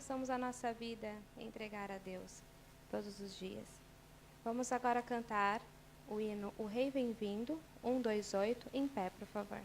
possamos a nossa vida entregar a Deus todos os dias. Vamos agora cantar o hino O Rei Vem Vindo, 128, em pé, por favor.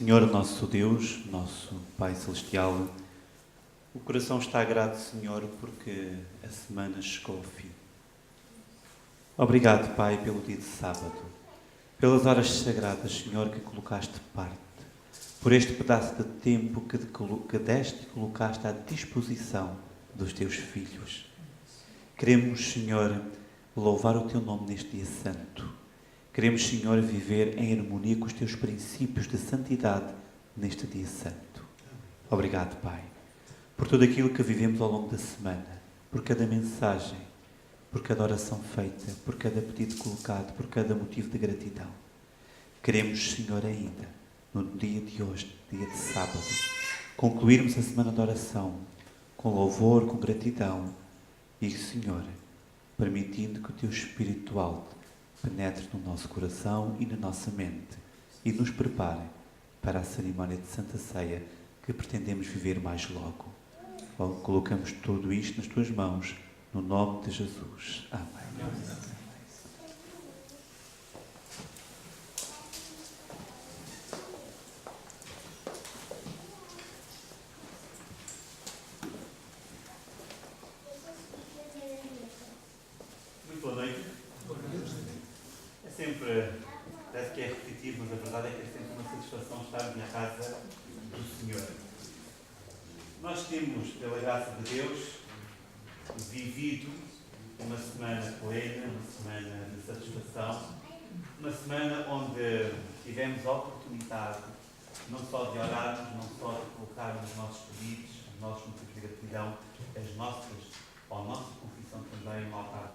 Senhor nosso Deus, nosso Pai Celestial, o coração está grato, Senhor, porque a semana chegou ao fim. Obrigado, Pai, pelo dia de sábado, pelas horas sagradas, Senhor, que colocaste de parte, por este pedaço de tempo que deste e colocaste à disposição dos teus filhos. Queremos, Senhor, louvar o teu nome neste dia santo. Queremos, Senhor, viver em harmonia com os teus princípios de santidade neste dia santo. Obrigado, Pai, por tudo aquilo que vivemos ao longo da semana, por cada mensagem, por cada oração feita, por cada pedido colocado, por cada motivo de gratidão. Queremos, Senhor, ainda, no dia de hoje, dia de sábado, concluirmos a semana de oração com louvor, com gratidão e, Senhor, permitindo que o teu Espírito alto penetre no nosso coração e na nossa mente e nos prepare para a cerimónia de Santa Ceia que pretendemos viver mais logo. Colocamos tudo isto nas tuas mãos, no nome de Jesus. Amém. estarmos na casa do Senhor. Nós temos, pela graça de Deus, vivido uma semana plena, uma semana de satisfação, uma semana onde tivemos a oportunidade não só de orarmos, não só de colocarmos os nossos pedidos, os nossos motivos de gratidão, as nossas, ou a nossa confissão também no altar.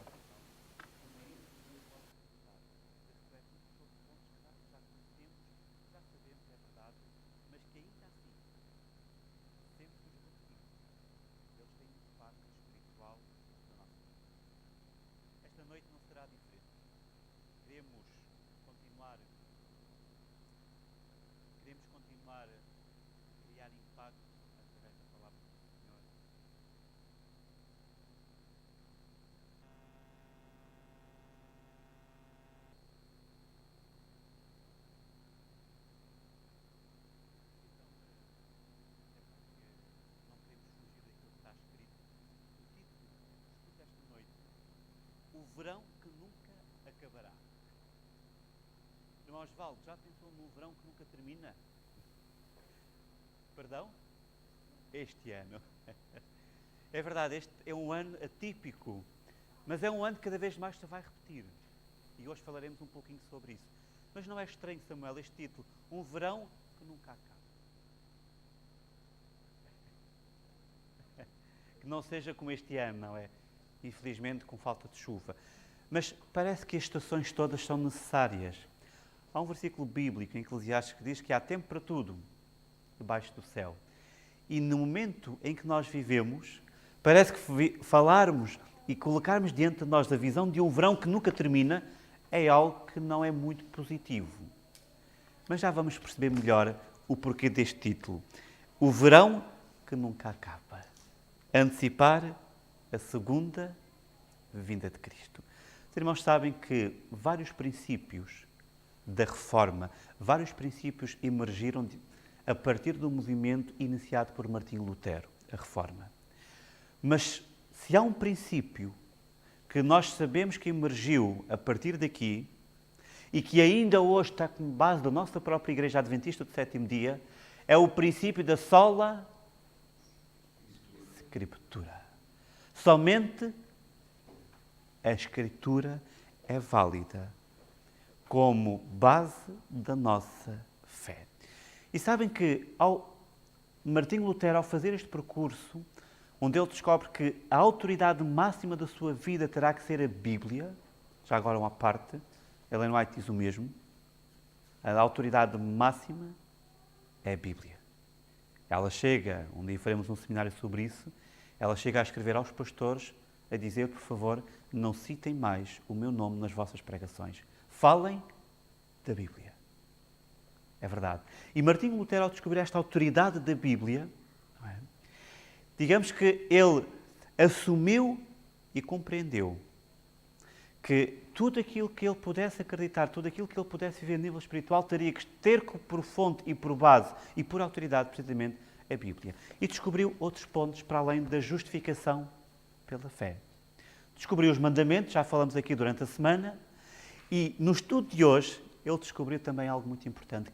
Esta noite não será diferente. Queremos continuar a criar impacto através da palavra do Senhor. Não queremos fugir daquilo que está escrito. O título desta noite: O verão que nunca acabará. Irmão Osvaldo, já pensou num verão que nunca termina? Perdão? Este ano. É verdade, este é um ano atípico, mas é um ano que cada vez mais se vai repetir. E hoje falaremos um pouquinho sobre isso. Mas não é estranho, Samuel, este título: Um verão que nunca acaba. Que não seja como este ano, não é? Infelizmente, com falta de chuva. Mas parece que as estações todas são necessárias. Há um versículo bíblico em Eclesiastes que diz que há tempo para tudo debaixo do céu. E no momento em que nós vivemos, parece que falarmos e colocarmos diante de nós a visão de um verão que nunca termina é algo que não é muito positivo. Mas já vamos perceber melhor o porquê deste título. O verão que nunca acaba. Antecipar a segunda vinda de Cristo. Os irmãos sabem que vários princípios da Reforma, vários princípios emergiram a partir do movimento iniciado por Martinho Lutero, a Reforma. Mas se há um princípio que nós sabemos que emergiu a partir daqui e que ainda hoje está como base da nossa própria Igreja Adventista do Sétimo Dia, é o princípio da sola Escritura. Somente a Escritura é válida como base da nossa fé. E sabem que Martinho Lutero, ao fazer este percurso, onde ele descobre que a autoridade máxima da sua vida terá que ser a Bíblia, já agora uma parte, Ellen White diz o mesmo, a autoridade máxima é a Bíblia. Ela chega, um dia faremos um seminário sobre isso, ela chega a escrever aos pastores, a dizer, por favor, não citem mais o meu nome nas vossas pregações. Falem da Bíblia. É verdade. E Martinho Lutero, ao descobrir esta autoridade da Bíblia, não é? Digamos que ele assumiu e compreendeu que tudo aquilo que ele pudesse acreditar, tudo aquilo que ele pudesse viver a nível espiritual, teria que ter por fonte e por base e por autoridade, precisamente, a Bíblia. E descobriu outros pontos para além da justificação pela fé. Descobriu os mandamentos, já falamos aqui durante a semana, e no estudo de hoje ele descobriu também algo muito importante.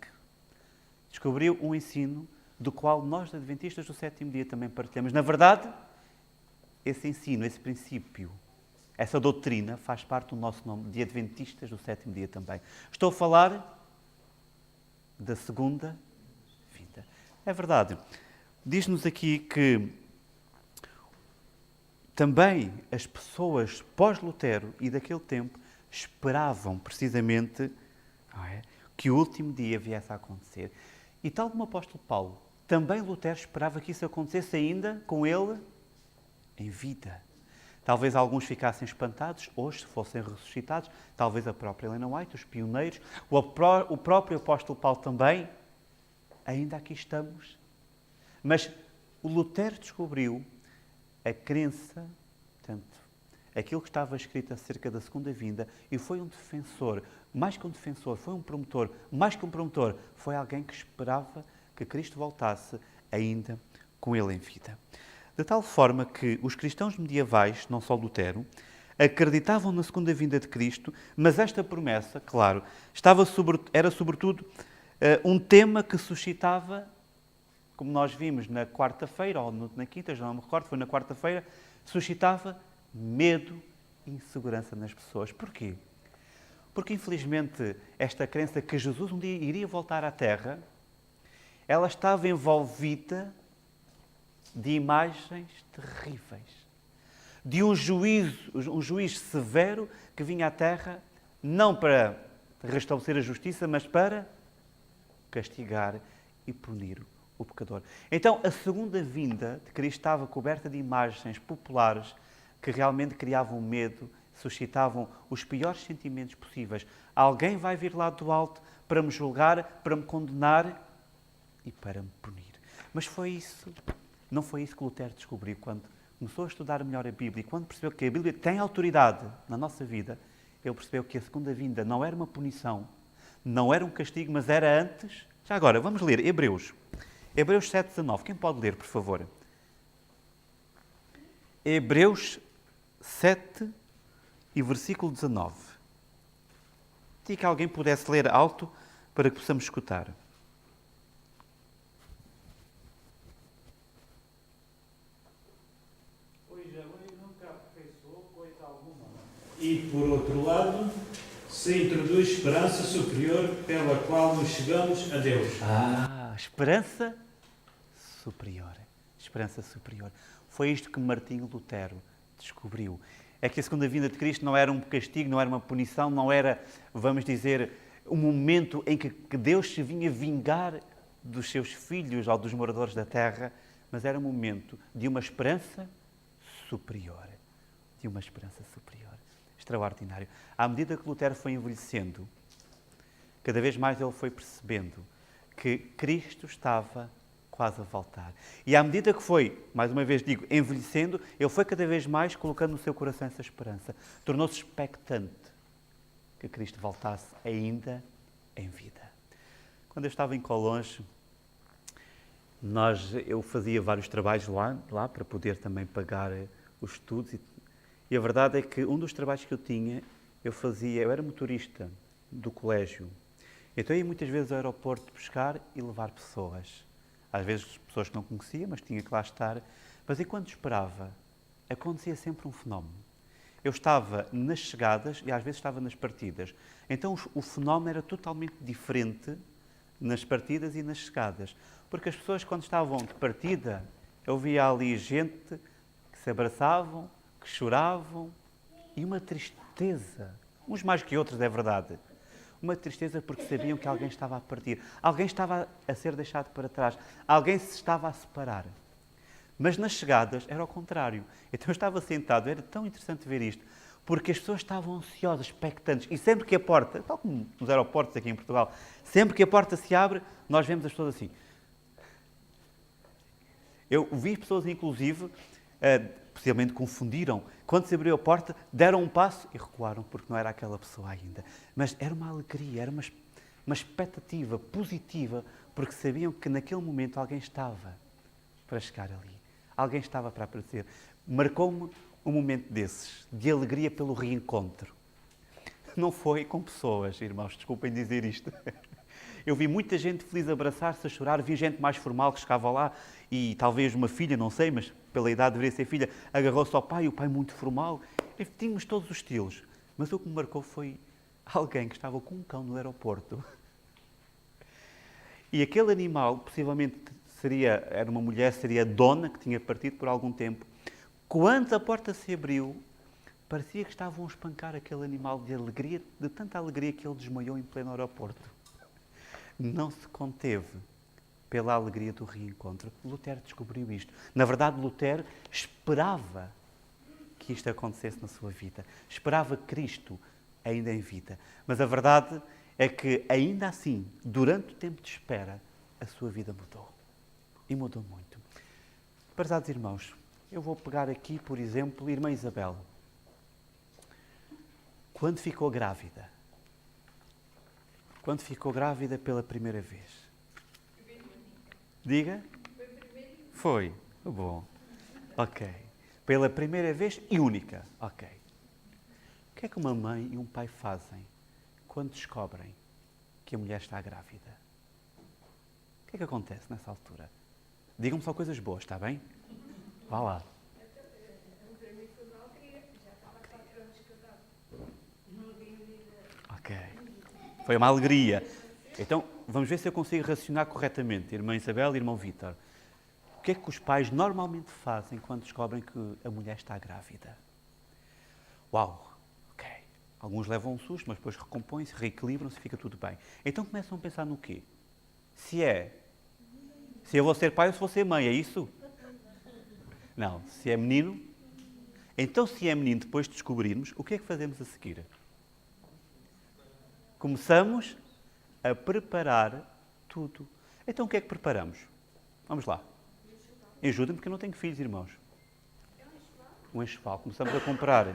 Descobriu um ensino do qual nós, adventistas do Sétimo Dia, também partilhamos. Na verdade, esse ensino, esse princípio, essa doutrina faz parte do nosso nome, de Adventistas do Sétimo Dia também. Estou a falar da segunda vinda. É verdade. Diz-nos aqui que também as pessoas pós-Lutero e daquele tempo esperavam precisamente, não é, que o último dia viesse a acontecer. E tal como o apóstolo Paulo, também Lutero esperava que isso acontecesse ainda com ele em vida. Talvez alguns ficassem espantados hoje, se fossem ressuscitados, talvez a própria Ellen White, os pioneiros, o próprio apóstolo Paulo também. Ainda aqui estamos. Mas o Lutero descobriu a crença, portanto, aquilo que estava escrito acerca da segunda vinda, e foi um defensor, mais que um defensor, foi um promotor, mais que um promotor, foi alguém que esperava que Cristo voltasse ainda com ele em vida. De tal forma que os cristãos medievais, não só Lutero, acreditavam na segunda vinda de Cristo, mas esta promessa, claro, era sobretudo um tema que suscitava, como nós vimos na quarta-feira, ou na quinta, já não me recordo, foi na quarta-feira, suscitava medo e insegurança nas pessoas. Porquê? Porque, infelizmente, esta crença que Jesus um dia iria voltar à Terra, ela estava envolvida de imagens terríveis, de um juiz severo que vinha à Terra não para restabelecer a justiça, mas para castigar e punir o pecador. Então, a segunda vinda de Cristo estava coberta de imagens populares que realmente criavam medo, suscitavam os piores sentimentos possíveis. Alguém vai vir lá do alto para me julgar, para me condenar e para me punir. Mas não foi isso que Lutero descobriu quando começou a estudar melhor a Bíblia e quando percebeu que a Bíblia tem autoridade na nossa vida. Ele percebeu que a segunda vinda não era uma punição, não era um castigo, mas era antes. Já agora, vamos ler Hebreus 7,19. Quem pode ler, por favor? Hebreus 7 e versículo 19. Tinha que alguém pudesse ler alto para que possamos escutar. Pois a lei nunca aperfeiçoou coisa alguma. E, por outro lado, se introduz esperança superior pela qual nos chegamos a Deus. Esperança superior. Esperança superior. Foi isto que Martinho Lutero descobriu. É que a segunda vinda de Cristo não era um castigo, não era uma punição, não era, vamos dizer, um momento em que Deus se vinha vingar dos seus filhos ou dos moradores da terra, mas era um momento de uma esperança superior. De uma esperança superior. Extraordinário. À medida que Lutero foi envelhecendo, cada vez mais ele foi percebendo que Cristo estava quase a voltar. E à medida que foi, mais uma vez digo, envelhecendo, ele foi cada vez mais colocando no seu coração essa esperança. Tornou-se expectante que Cristo voltasse ainda em vida. Quando eu estava em Colonge, eu fazia vários trabalhos lá para poder também pagar os estudos. E a verdade é que um dos trabalhos que eu tinha, eu era motorista do colégio. Então eu ia muitas vezes ao aeroporto buscar e levar pessoas. Às vezes pessoas que não conhecia, mas tinha que lá estar. Mas enquanto esperava, acontecia sempre um fenómeno. Eu estava nas chegadas e às vezes estava nas partidas. Então o fenómeno era totalmente diferente nas partidas e nas chegadas. Porque as pessoas, quando estavam de partida, eu via ali gente que se abraçavam, que choravam e uma tristeza. Uns mais que outros, é verdade. Uma tristeza porque sabiam que alguém estava a partir. Alguém estava a ser deixado para trás. Alguém se estava a separar. Mas nas chegadas era ao contrário. Então eu estava sentado, era tão interessante ver isto, porque as pessoas estavam ansiosas, expectantes. E sempre que a porta, tal como nos aeroportos aqui em Portugal, sempre que a porta se abre, nós vemos as pessoas assim. Eu vi pessoas, inclusive, possivelmente confundiram. Quando se abriu a porta, deram um passo e recuaram, porque não era aquela pessoa ainda. Mas era uma alegria, era uma expectativa positiva, porque sabiam que naquele momento alguém estava para chegar ali. Alguém estava para aparecer. Marcou-me um momento desses, de alegria pelo reencontro. Não foi com pessoas, irmãos, desculpem dizer isto. Eu vi muita gente feliz a abraçar-se, a chorar, vi gente mais formal que chegava lá e talvez uma filha, não sei, mas pela idade deveria ser filha, agarrou-se ao pai, o pai muito formal. E tínhamos todos os estilos. Mas o que me marcou foi alguém que estava com um cão no aeroporto. E aquele animal, possivelmente era uma mulher, seria a dona, que tinha partido por algum tempo. Quando a porta se abriu, parecia que estavam a espancar aquele animal de alegria, de tanta alegria que ele desmaiou em pleno aeroporto. Não se conteve pela alegria do reencontro. Lutero descobriu isto. Na verdade, Lutero esperava que isto acontecesse na sua vida. Esperava Cristo ainda em vida. Mas a verdade é que, ainda assim, durante o tempo de espera, a sua vida mudou. E mudou muito. Prezados irmãos, eu vou pegar aqui, por exemplo, irmã Isabel. Quando ficou grávida? Quando ficou grávida pela primeira vez? Diga? Foi. Bom. Ok. Pela primeira vez e única. Ok. O que é que uma mãe e um pai fazem quando descobrem que a mulher está grávida? que é que acontece nessa altura? Digam-me só coisas boas, está bem? Vá lá. Ok. Foi uma alegria. Então, vamos ver se eu consigo raciocinar corretamente. Irmã Isabel e irmão Vítor. O que é que os pais normalmente fazem quando descobrem que a mulher está grávida? Uau, ok. Alguns levam um susto, mas depois recompõem-se, reequilibram-se e fica tudo bem. Então começam a pensar no quê? Se eu vou ser pai ou se vou ser mãe, é isso? Não, se é menino. Então, se é menino, depois de descobrirmos, o que é que fazemos a seguir? Começamos a preparar tudo. Então, o que é que preparamos? Vamos lá. Ajudem-me, porque eu não tenho filhos, irmãos. Um enxoval. Começamos a comprar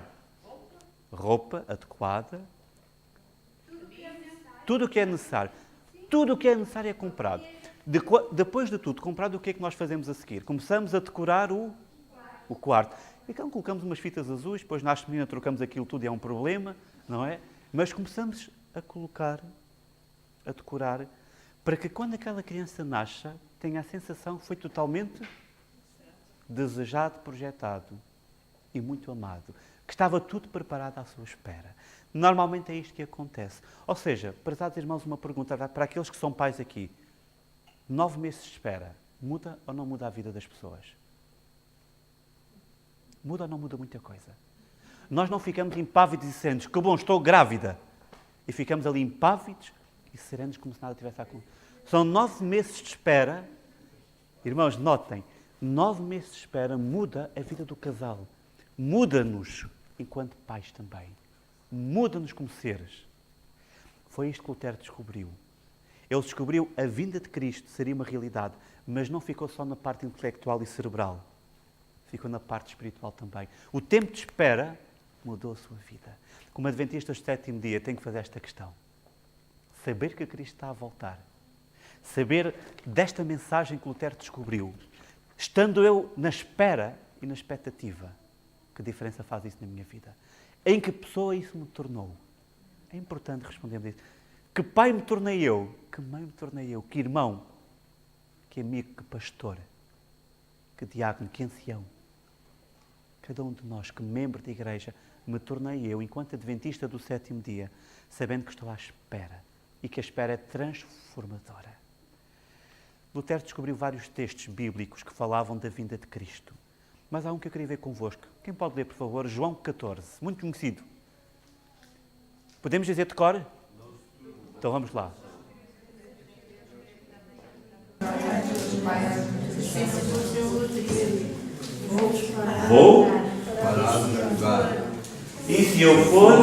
roupa adequada. Tudo o que é necessário. Tudo o que é necessário é comprado. Depois de tudo comprado, o que é que nós fazemos a seguir? Começamos a decorar o quarto. Então colocamos umas fitas azuis, depois na menina trocamos aquilo tudo e é um problema, não é? Mas começamos a colocar, a decorar, para que quando aquela criança nasça, tenha a sensação que foi totalmente desejado, projetado e muito amado. Que estava tudo preparado à sua espera. Normalmente é isto que acontece. Ou seja, prezados irmãos, uma pergunta para aqueles que são pais aqui. 9 meses de espera, muda ou não muda a vida das pessoas? Muda ou não muda muita coisa? Nós não ficamos impávidos e serenos. Que bom, estou grávida. E ficamos ali impávidos e serenos como se nada tivesse a acontecer. São 9 meses de espera. Irmãos, notem. 9 meses de espera muda a vida do casal. Muda-nos enquanto pais também. Muda-nos como seres. Foi isto que Lutero descobriu. Ele descobriu a vinda de Cristo seria uma realidade, mas não ficou só na parte intelectual e cerebral. Ficou na parte espiritual também. O tempo de espera mudou a sua vida. Como adventistas do 7º dia, tenho que fazer esta questão. Saber que Cristo está a voltar. Saber desta mensagem que Lutero descobriu. Estando eu na espera e na expectativa. Que diferença faz isso na minha vida? Em que pessoa isso me tornou? É importante respondermos isso. Que pai me tornei eu? Que mãe me tornei eu? Que irmão? Que amigo? Que pastor? Que diácono? Que ancião? Cada um de nós, que membro de igreja, me tornei eu, enquanto adventista do 7º dia, sabendo que estou à espera e que a espera é transformadora. Lutero descobriu vários textos bíblicos que falavam da vinda de Cristo. Mas há um que eu queria ver convosco. Quem pode ler, por favor? João 14, muito conhecido. Podemos dizer de cor? Então vamos lá. Vou parar de lugar. E se eu for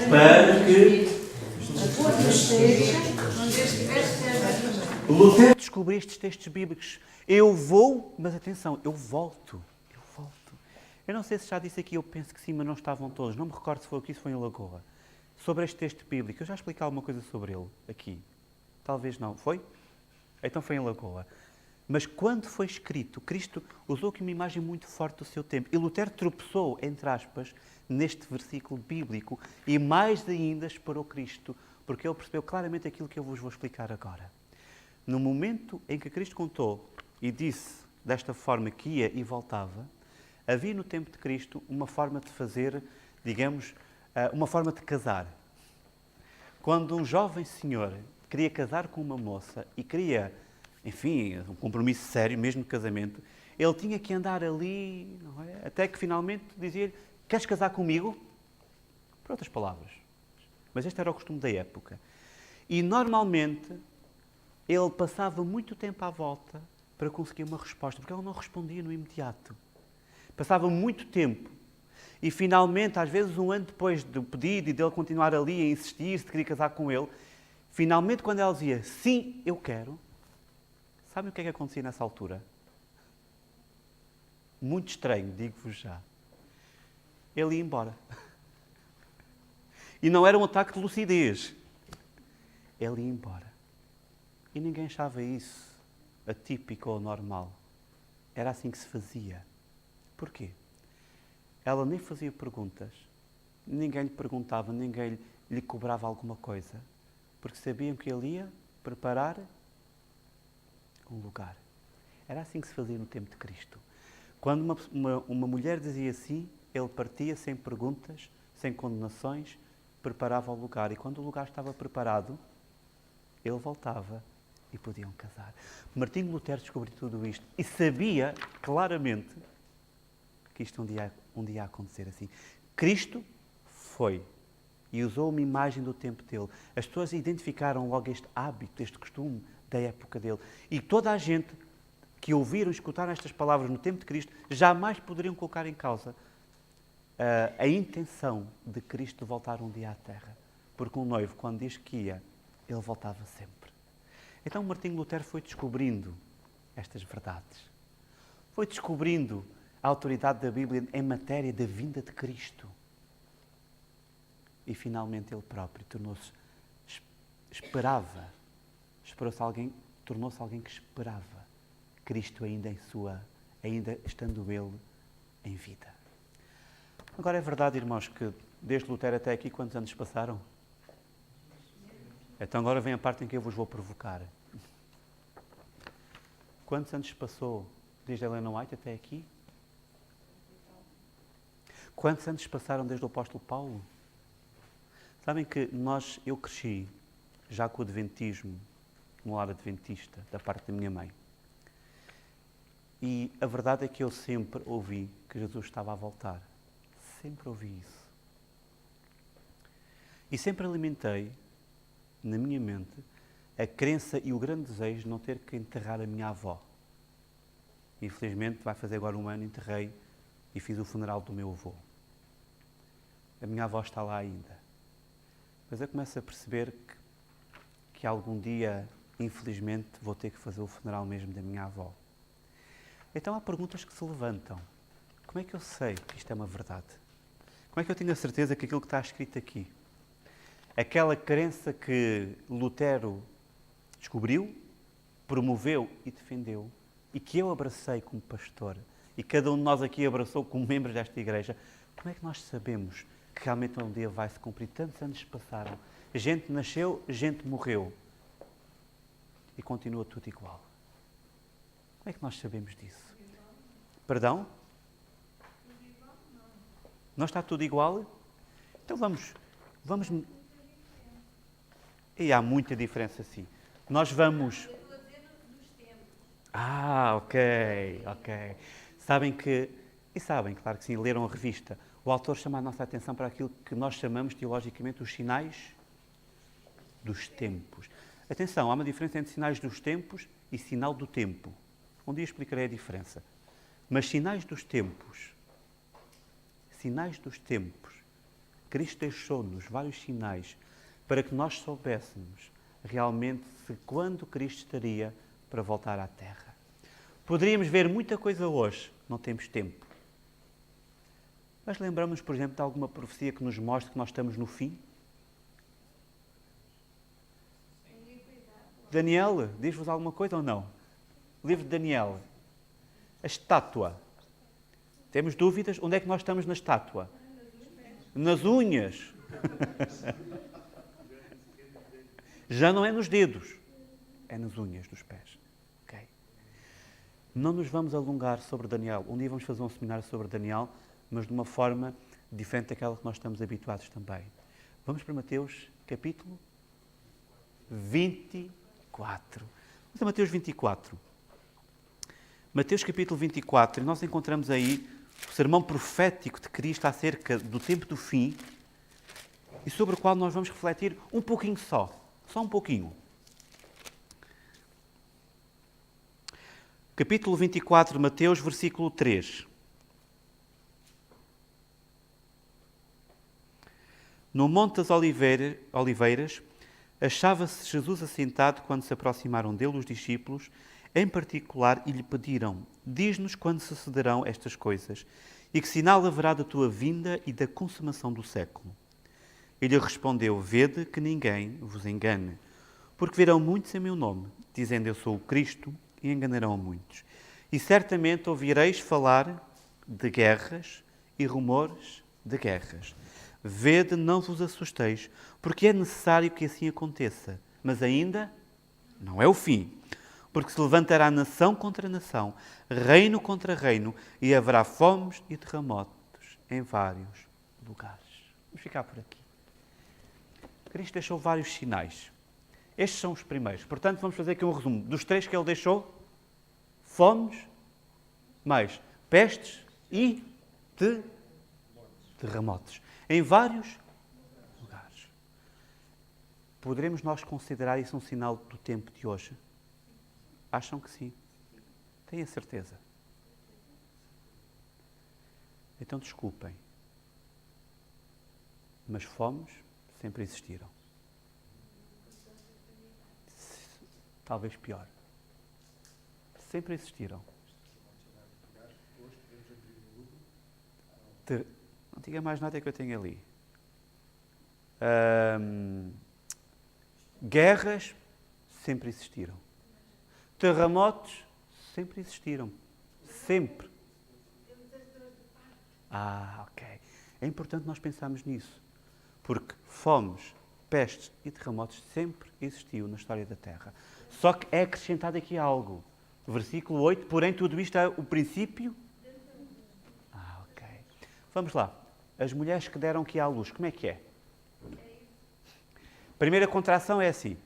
para que Lutero descobriu estes textos bíblicos. Eu vou, mas atenção, eu volto. Eu não sei se já disse aqui, eu penso que sim, mas não estavam todos. Não me recordo se foi aqui, se foi em Lagoa. Sobre este texto bíblico. Eu já expliquei alguma coisa sobre ele aqui. Talvez não. Foi? Então foi em Lagoa. Mas quando foi escrito, Cristo usou aqui uma imagem muito forte do seu tempo. E Lutero tropeçou, entre aspas, neste versículo bíblico e mais ainda esperou Cristo, porque ele percebeu claramente aquilo que eu vos vou explicar agora. No momento em que Cristo contou e disse desta forma que ia e voltava, havia no tempo de Cristo uma forma de fazer, digamos, uma forma de casar. Quando um jovem senhor queria casar com uma moça e queria, enfim, um compromisso sério, mesmo de casamento, ele tinha que andar ali, não é? Até que finalmente dizia-lhe: queres casar comigo? Por outras palavras. Mas este era o costume da época. E normalmente ele passava muito tempo à volta para conseguir uma resposta, porque ela não respondia no imediato. Passava muito tempo. E finalmente, às vezes um ano depois do pedido e dele continuar ali a insistir se queria casar com ele, finalmente quando ela dizia sim, eu quero, sabem o que é que acontecia nessa altura? Muito estranho, digo-vos já. Ele ia embora. E não era um ataque de lucidez. Ele ia embora. E ninguém achava isso atípico ou normal. Era assim que se fazia. Porquê? Ela nem fazia perguntas. Ninguém lhe perguntava, ninguém lhe lhe cobrava alguma coisa, porque sabiam que ele ia preparar um lugar. Era assim que se fazia no tempo de Cristo. Quando uma mulher dizia sim, ele partia sem perguntas, sem condenações, preparava o lugar. E quando o lugar estava preparado, ele voltava e podiam casar. Martinho Lutero descobriu tudo isto e sabia claramente que isto um dia ia acontecer assim. Cristo foi e usou uma imagem do tempo dele. As pessoas identificaram logo este hábito, este costume da época dele. E toda a gente que ouviram e escutaram estas palavras no tempo de Cristo jamais poderiam colocar em causa a intenção de Cristo voltar um dia à Terra. Porque um noivo, quando diz que ia, ele voltava sempre. Então Martinho Lutero foi descobrindo estas verdades. Foi descobrindo a autoridade da Bíblia em matéria da vinda de Cristo. E finalmente ele próprio tornou-se alguém que esperava Cristo ainda estando ele em vida. Agora é verdade, irmãos, que desde Lutero até aqui quantos anos passaram? Então agora vem a parte em que eu vos vou provocar. Quantos anos passou desde Ellen White até aqui? Quantos anos passaram desde o apóstolo Paulo? Sabem que eu cresci já com o adventismo, no lar adventista, da parte da minha mãe. E a verdade é que eu sempre ouvi que Jesus estava a voltar. Sempre ouvi isso. E sempre alimentei, na minha mente, a crença e o grande desejo de não ter que enterrar a minha avó. Infelizmente, vai fazer agora um ano, enterrei e fiz o funeral do meu avô. A minha avó está lá ainda. Mas eu começo a perceber que algum dia, infelizmente, vou ter que fazer o funeral mesmo da minha avó. Então há perguntas que se levantam. Como é que eu sei que isto é uma verdade? Como é que eu tenho a certeza que aquilo que está escrito aqui, aquela crença que Lutero descobriu, promoveu e defendeu, e que eu abracei como pastor, e cada um de nós aqui abraçou como membros desta igreja, como é que nós sabemos que realmente um dia vai se cumprir? Tantos anos se passaram, gente nasceu, gente morreu, e continua tudo igual. Como é que nós sabemos disso? Perdão? Não está tudo igual? Então vamos. E há muita diferença, sim. Nós vamos... ok. Sabem, claro que sim, leram a revista. O autor chama a nossa atenção para aquilo que nós chamamos, teologicamente, os sinais dos tempos. Atenção, há uma diferença entre sinais dos tempos e sinal do tempo. Um dia explicarei a diferença. Mas sinais dos tempos, Cristo deixou-nos vários sinais para que nós soubéssemos realmente quando Cristo estaria para voltar à Terra. Poderíamos ver muita coisa hoje, não temos tempo. Mas lembramos, por exemplo, de alguma profecia que nos mostre que nós estamos no fim? Daniel, diz-vos alguma coisa ou não? O livro de Daniel. A estátua. Temos dúvidas? Onde é que nós estamos na estátua? Nas unhas. Já não é nos dedos. É nas unhas dos pés. Okay? Não nos vamos alongar sobre Daniel. Um dia vamos fazer um seminário sobre Daniel, mas de uma forma diferente daquela que nós estamos habituados também. Vamos para Mateus, capítulo 24. Vamos a Mateus 24. Mateus capítulo 24, e nós encontramos aí o sermão profético de Cristo acerca do tempo do fim e sobre o qual nós vamos refletir um pouquinho só um pouquinho. Capítulo 24 de Mateus, versículo 3. No Monte das Oliveiras, achava-se Jesus assentado quando se aproximaram dele os discípulos, em particular, e lhe pediram: diz-nos quando sucederão estas coisas, e que sinal haverá da tua vinda e da consumação do século. Ele respondeu: vede que ninguém vos engane, porque virão muitos em meu nome, dizendo eu sou o Cristo, e enganarão a muitos. E certamente ouvireis falar de guerras e rumores de guerras. Vede, não vos assusteis, porque é necessário que assim aconteça. Mas ainda não é o fim. Porque se levantará nação contra nação, reino contra reino, e haverá fomes e terremotos em vários lugares. Vamos ficar por aqui. Cristo deixou vários sinais. Estes são os primeiros. Portanto, vamos fazer aqui um resumo. Dos 3 que ele deixou, fomes, mais pestes e terremotos. Em vários lugares. Poderemos nós considerar isso um sinal do tempo de hoje? Acham que sim? Tenho a certeza. Então, desculpem. Mas fomes sempre existiram. Talvez pior. Sempre existiram. Não diga mais nada que eu tenho ali. Guerras sempre existiram. Terremotos sempre existiram. Sempre. Ok. É importante nós pensarmos nisso. Porque fomes, pestes e terremotos sempre existiu na história da Terra. Só que é acrescentado aqui algo. Versículo 8, porém tudo isto é o princípio. Ok. Vamos lá. As mulheres que deram aqui à luz, como é que é? Primeira contração é assim.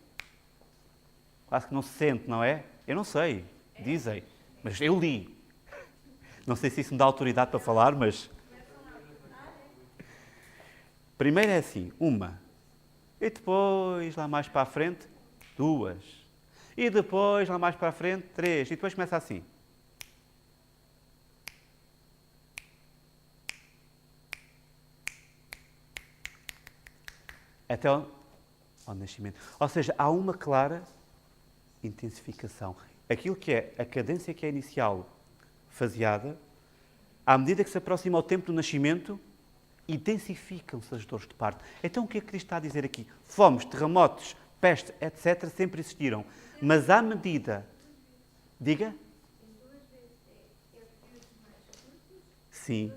Quase que não se sente, não é? Eu não sei, dizem, mas eu li. Não sei se isso me dá autoridade para falar, mas... Primeiro é assim, uma. E depois, lá mais para a frente, 2. E depois, lá mais para a frente, 3. E depois começa assim. Até ao nascimento. Ou seja, há uma clara intensificação. Aquilo que é a cadência que é inicial faseada, à medida que se aproxima o tempo do nascimento, intensificam-se as dores de parto. Então o que é que Cristo está a dizer aqui? Fomes, terremotos, peste, etc. sempre existiram. Mas à medida... Diga? Sim.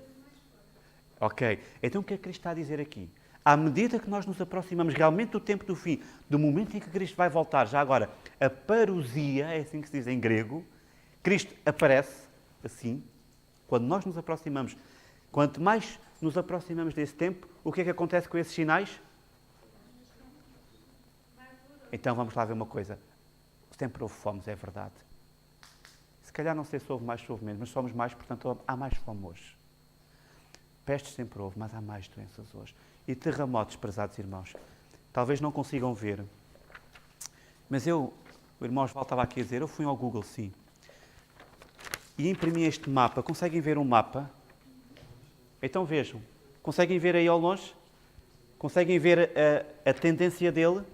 Ok. Então o que é que Cristo está a dizer aqui? À medida que nós nos aproximamos realmente do tempo do fim, do momento em que Cristo vai voltar, já agora, a parousia, é assim que se diz em grego, Cristo aparece assim, quando nós nos aproximamos. Quanto mais nos aproximamos desse tempo, o que é que acontece com esses sinais? Então vamos lá ver uma coisa. Sempre houve fomes, é verdade. Se calhar não sei se houve mais, se houve menos, mas somos mais, portanto há mais fome hoje. Pestes sempre houve, mas há mais doenças hoje. E terremotos, prezados irmãos. Talvez não consigam ver. Mas o irmão Osvaldo estava aqui a dizer, eu fui ao Google, sim. E imprimi este mapa. Conseguem ver um mapa? Então vejam. Conseguem ver aí ao longe? Conseguem ver a tendência dele?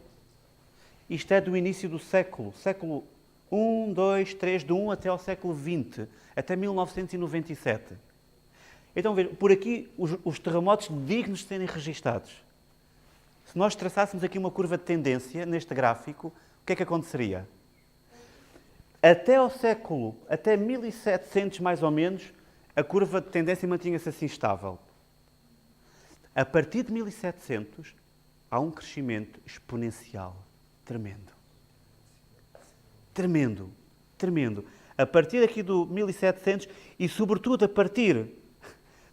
Isto é do início do século 1, 2, 3, do 1 até ao século XX, até 1997. Então vejam, por aqui os terremotos dignos de serem registados. Se nós traçássemos aqui uma curva de tendência neste gráfico, o que é que aconteceria? Até 1700 mais ou menos, a curva de tendência mantinha-se assim estável. A partir de 1700, há um crescimento exponencial tremendo. Tremendo, tremendo. A partir aqui do 1700 e, sobretudo, a partir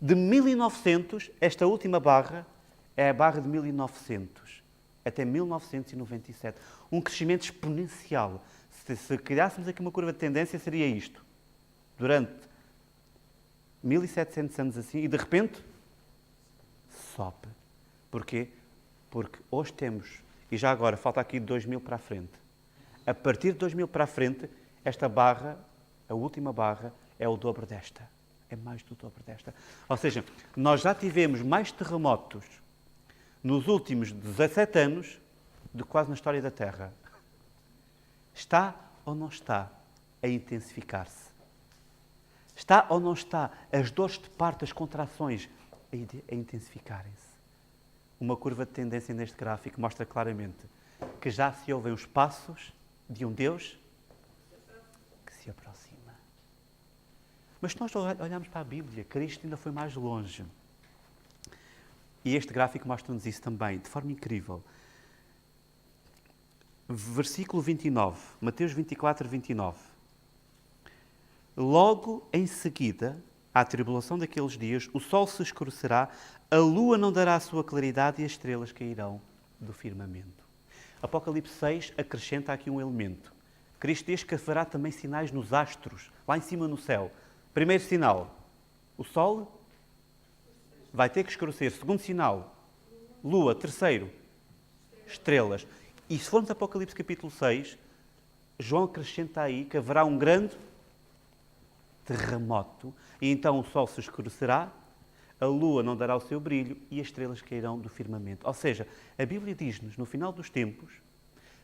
de 1900, esta última barra é a barra de 1900, até 1997. Um crescimento exponencial. Se criássemos aqui uma curva de tendência, seria isto. Durante 1700 anos assim, e de repente, sobe. Porquê? Porque hoje temos, e já agora, falta aqui de 2000 para a frente. A partir de 2000 para a frente, esta barra, a última barra, é o dobro desta. É mais do dobro desta. Ou seja, nós já tivemos mais terremotos nos últimos 17 anos do que quase na história da Terra. Está ou não está a intensificar-se? Está ou não está as dores de parto, as contrações a intensificarem-se? Uma curva de tendência neste gráfico mostra claramente que já se ouvem os passos de um Deus que se aproxima. Mas se nós olharmos para a Bíblia, Cristo ainda foi mais longe. E este gráfico mostra-nos isso também, de forma incrível. Versículo 29, Mateus 24, 29. Logo em seguida, à tribulação daqueles dias, o sol se escurecerá, a lua não dará a sua claridade e as estrelas cairão do firmamento. Apocalipse 6 acrescenta aqui um elemento. Cristo diz que fará também sinais nos astros, lá em cima no céu. Primeiro sinal, o sol vai ter que escurecer. Segundo sinal, lua. Terceiro, estrelas. E se formos a Apocalipse capítulo 6, João acrescenta aí que haverá um grande terremoto e então o sol se escurecerá, a lua não dará o seu brilho e as estrelas cairão do firmamento. Ou seja, a Bíblia diz-nos, no final dos tempos,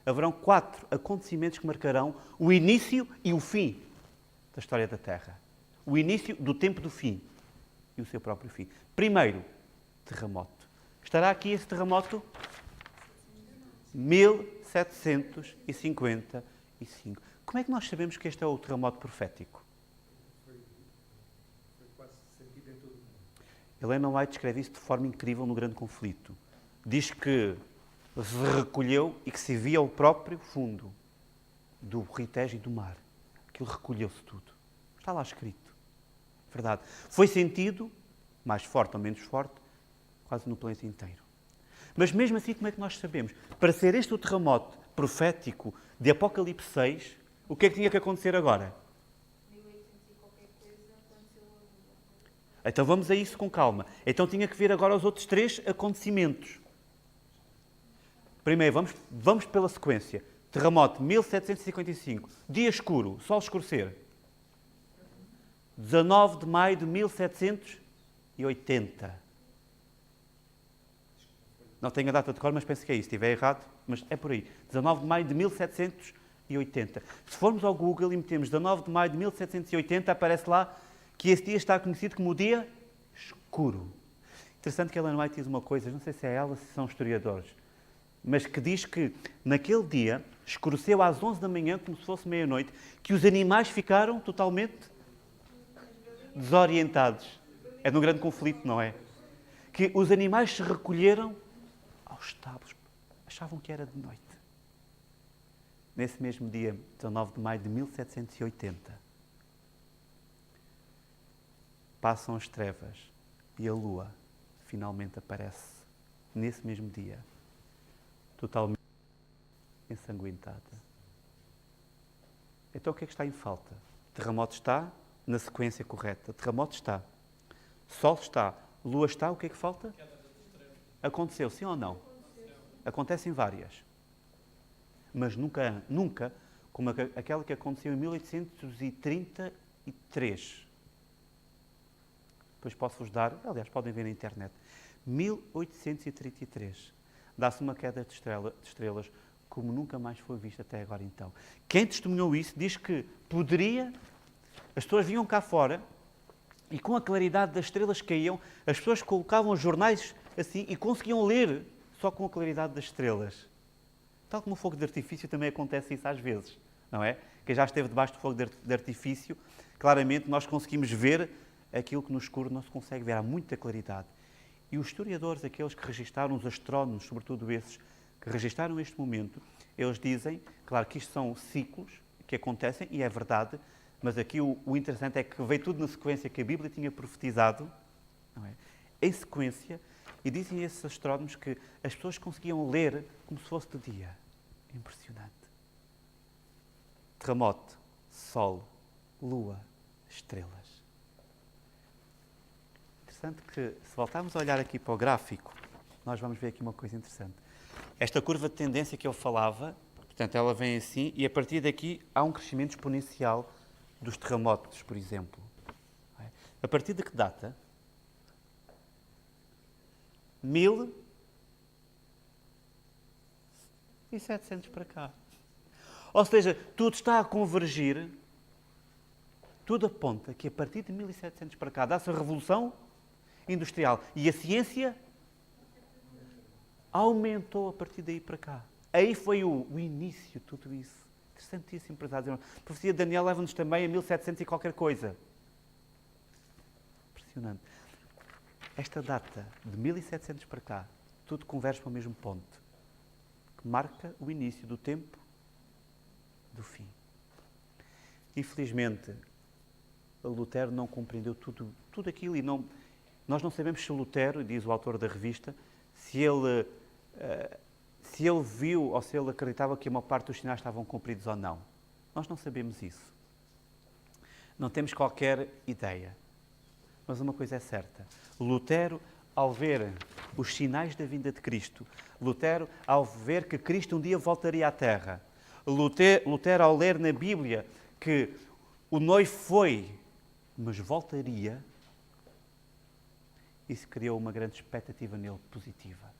haverão 4 acontecimentos que marcarão o início e o fim da história da Terra. O início do tempo do fim e o seu próprio fim. Primeiro, terremoto. Estará aqui esse terremoto? 1755. Como é que nós sabemos que este é o terremoto profético? Foi quase sentido em todo o mundo. Helena White descreve isso de forma incrível no Grande Conflito. Diz que se recolheu e que se via o próprio fundo do Rio Tejo e do mar. Aquilo recolheu-se tudo. Está lá escrito. Verdade. Foi sentido, mais forte ou menos forte, quase no planeta inteiro. Mas mesmo assim, como é que nós sabemos? Para ser este o terremoto profético de Apocalipse 6, o que é que tinha que acontecer agora? 1800 e qualquer coisa aconteceu a lua. Então vamos a isso com calma. Então tinha que ver agora os outros 3 acontecimentos. Primeiro, vamos pela sequência. Terremoto 1755, dia escuro, sol escurecer. 19 de maio de 1780. Não tenho a data de cor, mas penso que é isso. Se estiver errado, mas é por aí. 19 de maio de 1780. Se formos ao Google e metemos 19 de maio de 1780, aparece lá que esse dia está conhecido como o dia escuro. Interessante que Ellen White diz uma coisa, não sei se é ela, se são historiadores, mas que diz que naquele dia escureceu às 11 da manhã, como se fosse meia-noite, que os animais ficaram totalmente desorientados. É num grande conflito, não é? Que os animais se recolheram aos estábulos. Achavam que era de noite. Nesse mesmo dia, 19 de maio de 1780, passam as trevas e a lua finalmente aparece nesse mesmo dia, totalmente ensanguentada. Então o que é que está em falta? Terremoto está na sequência correta. Terremoto está. Sol está. Lua está. O que é que falta? Aconteceu, sim ou não? Acontecem várias. Mas nunca como aquela que aconteceu em 1833. Depois posso-vos dar, aliás, podem ver na internet. 1833. Dá-se uma queda de estrelas como nunca mais foi vista até agora então. Quem testemunhou isso diz que poderia... As pessoas vinham cá fora e com a claridade das estrelas que caíam, as pessoas colocavam os jornais assim e conseguiam ler só com a claridade das estrelas. Tal como o fogo de artifício também acontece isso às vezes, não é? Quem já esteve debaixo do fogo de artifício, claramente nós conseguimos ver aquilo que no escuro não se consegue ver. Há muita claridade. E os historiadores, aqueles que registaram, os astrónomos, sobretudo esses, que registaram este momento, eles dizem, claro que isto são ciclos que acontecem, e é verdade, mas aqui o interessante é que veio tudo na sequência que a Bíblia tinha profetizado, não é? Em sequência, e dizem esses astrónomos que as pessoas conseguiam ler como se fosse de dia. Impressionante. Terremoto, sol, lua, estrelas. Interessante que, se voltarmos a olhar aqui para o gráfico, nós vamos ver aqui uma coisa interessante. Esta curva de tendência que eu falava, portanto, ela vem assim, e a partir daqui há um crescimento exponencial dos terremotos, por exemplo. A partir de que data? 1700 para cá. Ou seja, tudo está a convergir, tudo aponta que a partir de 1700 para cá dá-se a revolução industrial e a ciência aumentou a partir daí para cá. Aí foi o início de tudo isso. Interessantíssimo, prezados irmãos. A profecia de Daniel leva-nos também a 1700 e qualquer coisa. Impressionante. esta data de 1700 para cá, tudo converge para o mesmo ponto, que marca o início do tempo do fim. Infelizmente, Lutero não compreendeu tudo aquilo e nós não sabemos se Lutero, diz o autor da revista, se ele viu ou se ele acreditava que a maior parte dos sinais estavam cumpridos ou não. Nós não sabemos isso. Não temos qualquer ideia. Mas uma coisa é certa. Lutero, ao ver os sinais da vinda de Cristo, Lutero, ao ver que Cristo um dia voltaria à Terra, Lutero, ao ler na Bíblia que o noivo foi, mas voltaria, isso criou uma grande expectativa nele, positiva.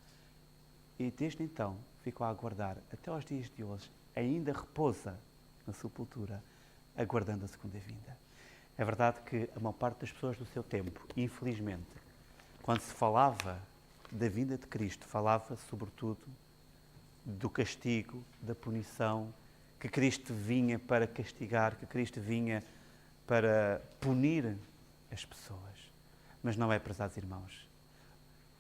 E desde então ficou a aguardar, até aos dias de hoje, ainda repousa na sepultura, aguardando a segunda vinda. É verdade que a maior parte das pessoas do seu tempo, infelizmente, quando se falava da vinda de Cristo, falava sobretudo do castigo, da punição, que Cristo vinha para castigar, que Cristo vinha para punir as pessoas. Mas não é, prezados irmãos.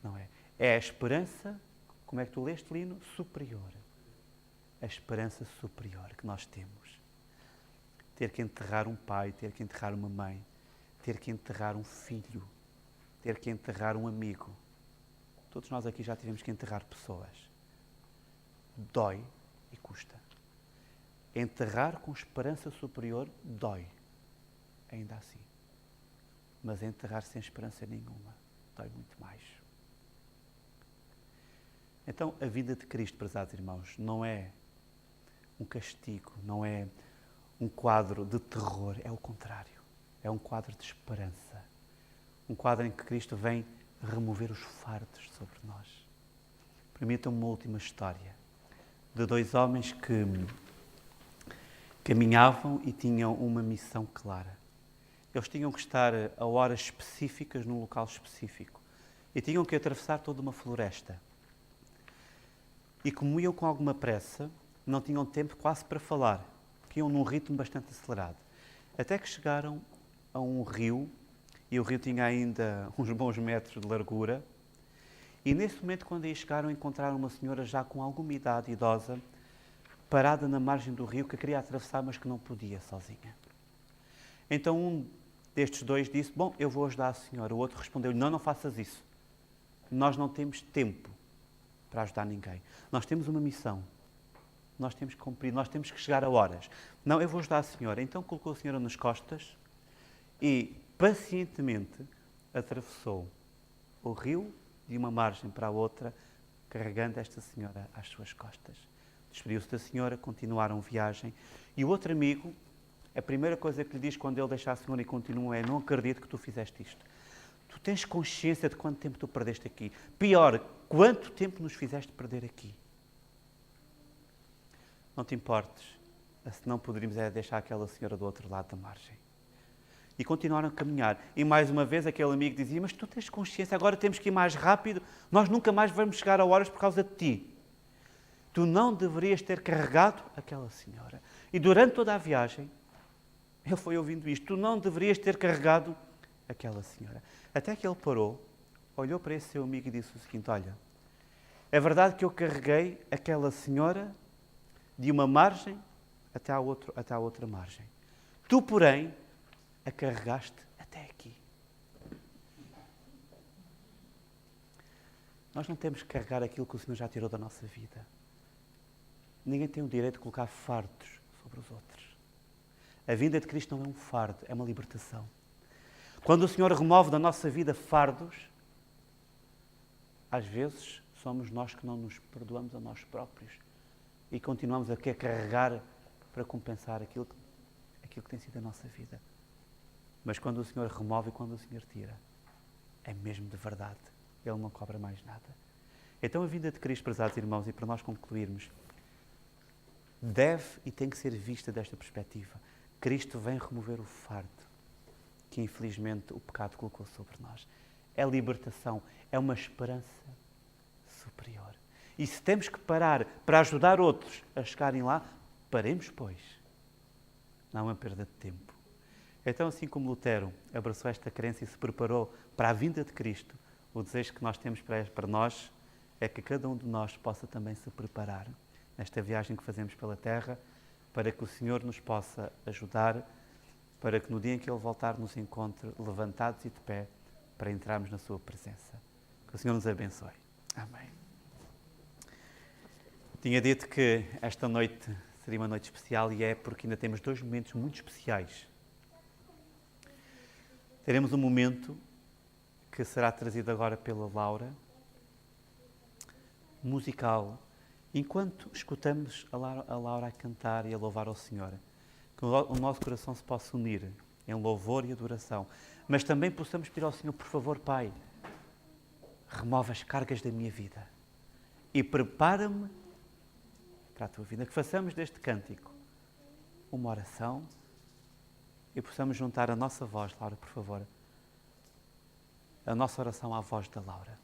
Não é. É a esperança, como é que tu leste, Lino? Superior. A esperança superior que nós temos. Ter que enterrar um pai, ter que enterrar uma mãe, ter que enterrar um filho, ter que enterrar um amigo. Todos nós aqui já tivemos que enterrar pessoas. Dói e custa. Enterrar com esperança superior dói, ainda assim. Mas enterrar sem esperança nenhuma dói muito mais. Então, a vinda de Cristo, prezados irmãos, não é um castigo, não é um quadro de terror, é o contrário. É um quadro de esperança. Um quadro em que Cristo vem remover os fardos sobre nós. Permitam-me uma última história de dois homens que caminhavam e tinham uma missão clara. Eles tinham que estar a horas específicas num local específico e tinham que atravessar toda uma floresta. E como iam com alguma pressa, não tinham tempo quase para falar, porque iam num ritmo bastante acelerado. Até que chegaram a um rio, e o rio tinha ainda uns bons metros de largura, e nesse momento, quando aí chegaram, encontraram uma senhora já com alguma idade, idosa, parada na margem do rio, que queria atravessar, mas que não podia sozinha. Então um destes dois disse, bom, eu vou ajudar a senhora. O outro respondeu, não faças isso. Nós não temos tempo para ajudar ninguém. Nós temos uma missão. Nós temos que cumprir, nós temos que chegar a horas. Não, eu vou ajudar a senhora. Então colocou a senhora nas costas e pacientemente atravessou o rio de uma margem para a outra, carregando esta senhora às suas costas. Despediu-se da senhora, continuaram a viagem. E o outro amigo, a primeira coisa que lhe diz quando ele deixa a senhora e continua é, não acredito que tu fizeste isto. Tu tens consciência de quanto tempo tu perdeste aqui. Pior, quanto tempo nos fizeste perder aqui. Não te importes, senão poderíamos deixar aquela senhora do outro lado da margem. E continuaram a caminhar. E mais uma vez aquele amigo dizia, mas tu tens consciência, agora temos que ir mais rápido, nós nunca mais vamos chegar a horas por causa de ti. Tu não deverias ter carregado aquela senhora. E durante toda a viagem, ele foi ouvindo isto, tu não deverias ter carregado aquela senhora. Até que ele parou, olhou para esse seu amigo e disse o seguinte, olha, é verdade que eu carreguei aquela senhora de uma margem até à outra margem. Tu, porém, a carregaste até aqui. Nós não temos que carregar aquilo que o Senhor já tirou da nossa vida. Ninguém tem o direito de colocar fardos sobre os outros. A vinda de Cristo não é um fardo, é uma libertação. Quando o Senhor remove da nossa vida fardos, às vezes somos nós que não nos perdoamos a nós próprios e continuamos a querer carregar para compensar aquilo que tem sido a nossa vida. Mas quando o Senhor remove e quando o Senhor tira, é mesmo de verdade. Ele não cobra mais nada. Então a vinda de Cristo, prezados irmãos, e para nós concluirmos, deve e tem que ser vista desta perspectiva. Cristo vem remover o fardo que infelizmente o pecado colocou sobre nós. É libertação, é uma esperança superior. E se temos que parar para ajudar outros a chegarem lá, paremos, pois. Não é uma perda de tempo. Então, assim como Lutero abraçou esta crença e se preparou para a vinda de Cristo, O desejo que nós temos para nós é que cada um de nós possa também se preparar nesta viagem que fazemos pela terra, para que o Senhor nos possa ajudar, para que no dia em que Ele voltar nos encontre levantados e de pé, para entrarmos na sua presença. Que o Senhor nos abençoe. Amém. Tinha dito que esta noite seria uma noite especial e é porque ainda temos 2 momentos muito especiais. Teremos um momento que será trazido agora pela Laura, musical, enquanto escutamos a Laura a cantar e a louvar ao Senhor, que o nosso coração se possa unir em louvor e adoração, mas também possamos pedir ao Senhor, por favor, Pai, remove as cargas da minha vida e prepara-me para a Tua vida. Que façamos deste cântico uma oração e possamos juntar a nossa voz, Laura, por favor, a nossa oração à voz da Laura.